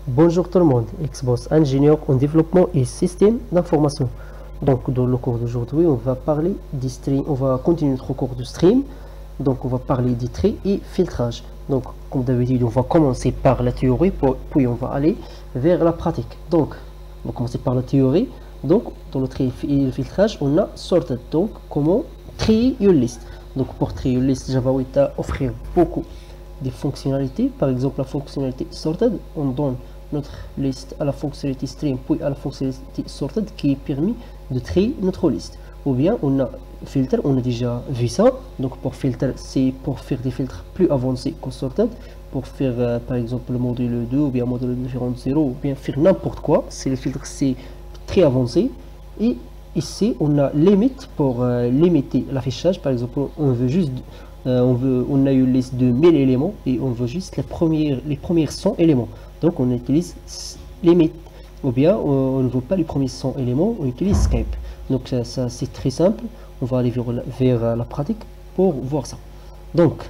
Bonjour tout le monde, Xbox ingénieur en développement et système d'information. Donc dans le cours d'aujourd'hui, on va parler des streams, on va continuer notre cours de stream. Donc on va parler des traits et filtrage. Donc comme d'habitude, on va commencer par la théorie, puis on va aller vers la pratique. Donc on va commencer par la théorie. Donc dans le trait et le filtrage, on a sorted. Donc comment trier une liste. Donc pour trier une liste, Java 8 a offrir beaucoup des fonctionnalités. Par exemple, la fonctionnalité sorted, on donne notre liste à la fonctionnalité stream puis à la fonctionnalité sorted qui est permis de trier notre liste. Ou bien on a filter, on a déjà vu ça. Donc pour filter, c'est pour faire des filtres plus avancés que sorted, pour faire par exemple le module 2 ou bien module différent 0 ou bien faire n'importe quoi. C'est le filtre, c'est très avancé. Et ici on a limite pour limiter l'affichage. Par exemple, on veut juste on a une liste de 1000 éléments et on veut juste les premiers 100 éléments. Donc on utilise limit. Ou bien on ne veut pas les premiers 100 éléments, on utilise Skype. Donc ça c'est très simple. On va aller vers la pratique pour voir ça. Donc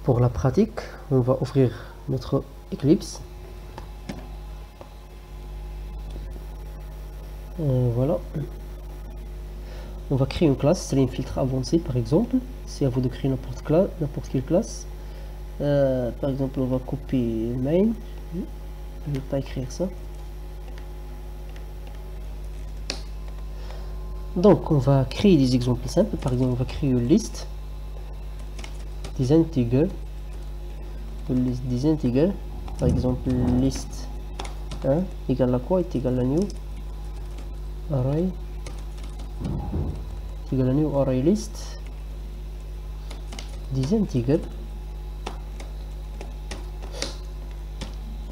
pour la pratique, on va ouvrir notre Eclipse. Voilà. On va créer une classe, stream filtre avancé par exemple. C'est à vous de créer n'importe quelle classe. Par exemple, on va copier main. Je ne vais pas écrire ça. Donc, on va créer des exemples simples. Par exemple, on va créer une liste des integers. Par exemple, liste 1 égale à quoi? Est égal à new array. Est égal à new array list des integers.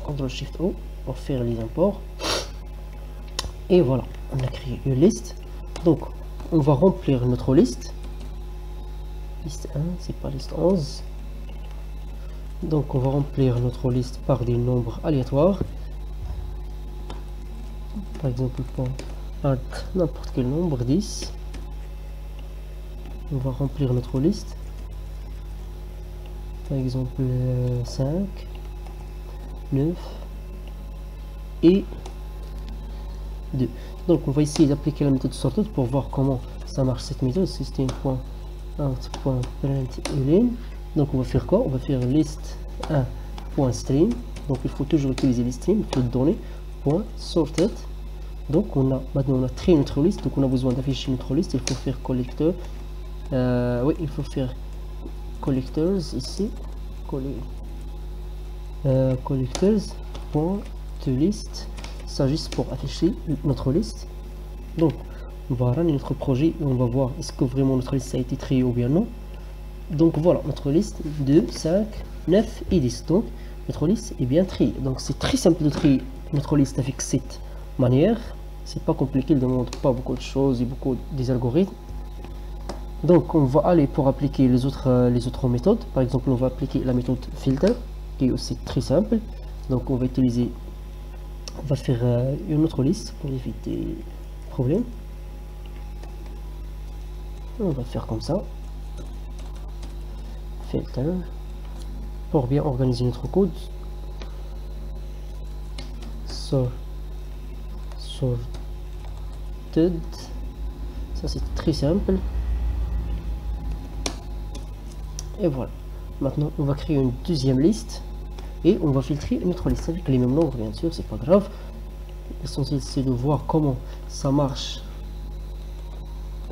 CTRL SHIFT O pour faire les imports. Et voilà, on a créé une liste. Donc, on va remplir notre liste. Liste 1, c'est pas liste 11. Donc, on va remplir notre liste par des nombres aléatoires. Par exemple, pour n'importe quel nombre, 10. On va remplir notre liste. Par exemple, 5, 9 et 2. Donc on va essayer d'appliquer la méthode sorted pour voir comment ça marche cette méthode. System.out.println. Donc on va faire quoi? On va faire list 1.stream. Donc il faut toujours utiliser les streams, il faut donner .sorted. Donc maintenant on a trié notre liste, donc on a besoin d'afficher notre liste. Il faut faire collector. Oui, il faut faire collectors ici. Collectors.toList. Ça juste pour afficher notre liste. Donc on va runner notre projet et on va voir est-ce que vraiment notre liste a été triée ou bien non. Donc voilà notre liste 2, 5, 9 et 10. Donc notre liste est bien triée. Donc c'est très simple de trier notre liste avec cette manière. C'est pas compliqué, il ne demande pas beaucoup de choses et beaucoup des algorithmes. Donc on va aller pour appliquer les autres méthodes. Par exemple, on va appliquer la méthode filter qui est aussi très simple. Donc on va faire une autre liste pour éviter les problèmes. On va faire comme ça. Filter. Pour bien organiser notre code. Sorted. Ça c'est très simple. Et voilà. Maintenant on va créer une deuxième liste. Et on va filtrer notre liste avec les mêmes nombres, bien sûr, c'est pas grave. L'essentiel c'est de voir comment ça marche.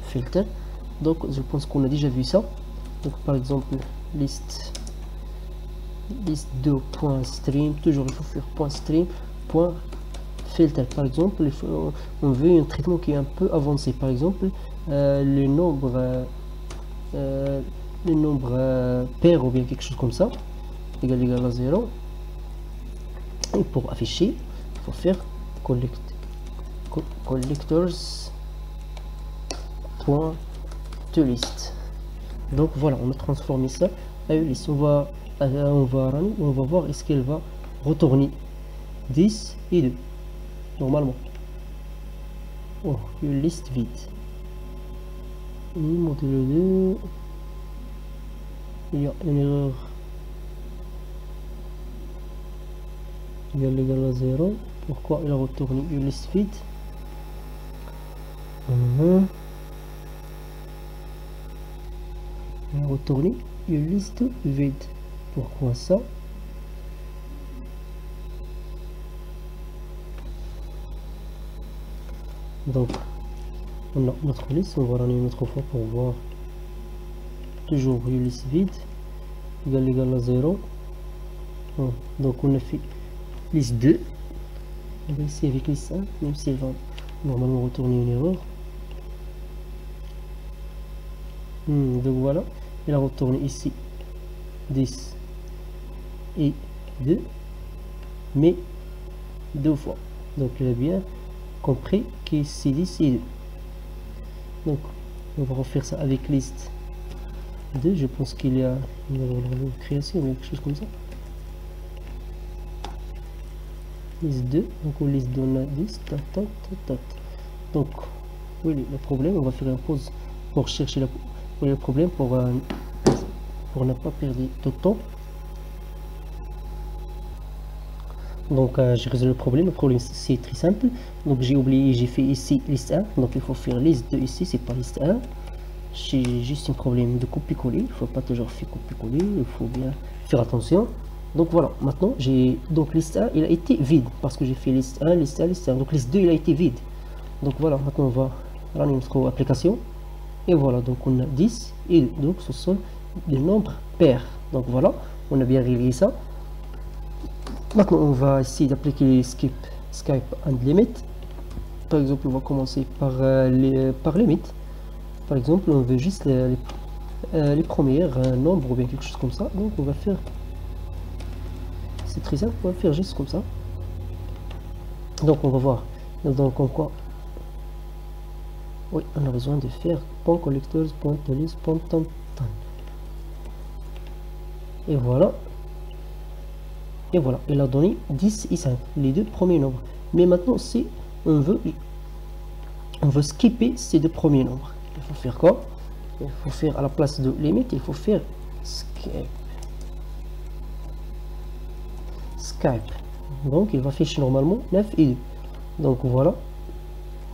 Filter. Donc je pense qu'on a déjà vu ça. Donc par exemple liste 2.stream, toujours il faut faire .stream, .filter. Par exemple, on veut un traitement qui est un peu avancé. Par exemple, les nombres pairs ou bien quelque chose comme ça, égal à 0. Et pour afficher, il faut faire collectors.toList. Donc voilà, on a transformé ça à une liste. On va voir est-ce qu'elle va retourner 10 et 2 normalement. Oh, une liste vide. Et module 2, il y a une erreur égal à 0. Pourquoi il a retourné une liste vide? Il a retourné une liste vide. Pourquoi ça? Donc, on a notre liste, on va ramener une autre fois pour voir. Toujours une liste vide, égal à 0. Donc, on a fait liste 2. On va essayer avec liste 1, même si elle va normalement retourner une erreur. Donc voilà, il a retourné ici 10 et 2, mais 2 fois. Donc il a bien compris que c'est 10 et 2. Donc on va refaire ça avec liste 2. Je pense qu'il y a une erreur de création ou quelque chose comme ça. Liste 2, donc on liste 2, on a 10, donc oui, le problème, on va faire une pause pour chercher le problème, pour ne pas perdre de temps. Donc j'ai résolu le problème c'est très simple. Donc j'ai oublié, j'ai fait ici liste 1, donc il faut faire liste 2 ici, c'est pas liste 1. J'ai juste un problème de copier-coller, il faut pas toujours faire copier-coller, il faut bien faire attention. Donc voilà, maintenant j'ai donc liste 1 il a été vide parce que j'ai fait liste 1, liste 1, liste 1. Donc liste 2 il a été vide. Donc voilà, maintenant on va rendre notre application. Et voilà, donc on a 10 et 2. Donc ce sont des nombres pairs. Donc voilà, on a bien réglé ça. Maintenant on va essayer d'appliquer Skype and limit. Par exemple, on va commencer par limit. Par exemple, on veut juste les premières nombres ou bien quelque chose comme ça. Donc on va faire, c'est très simple, on va faire juste comme ça. Donc on va voir donc en quoi oui, on a besoin de faire .collectors.list.time. Et voilà, il a donné 10 et 5, les deux premiers nombres. Mais maintenant si on veut skipper ces deux premiers nombres, il faut faire quoi? Il faut faire à la place de limite, il faut faire Skype. Donc il va afficher normalement 9 et 2. Donc voilà,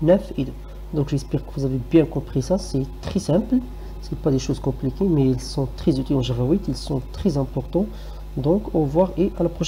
9 et 2. Donc j'espère que vous avez bien compris ça, c'est très simple, c'est pas des choses compliquées, mais ils sont très utiles en Java 8, ils sont très importants. Donc au revoir et à la prochaine.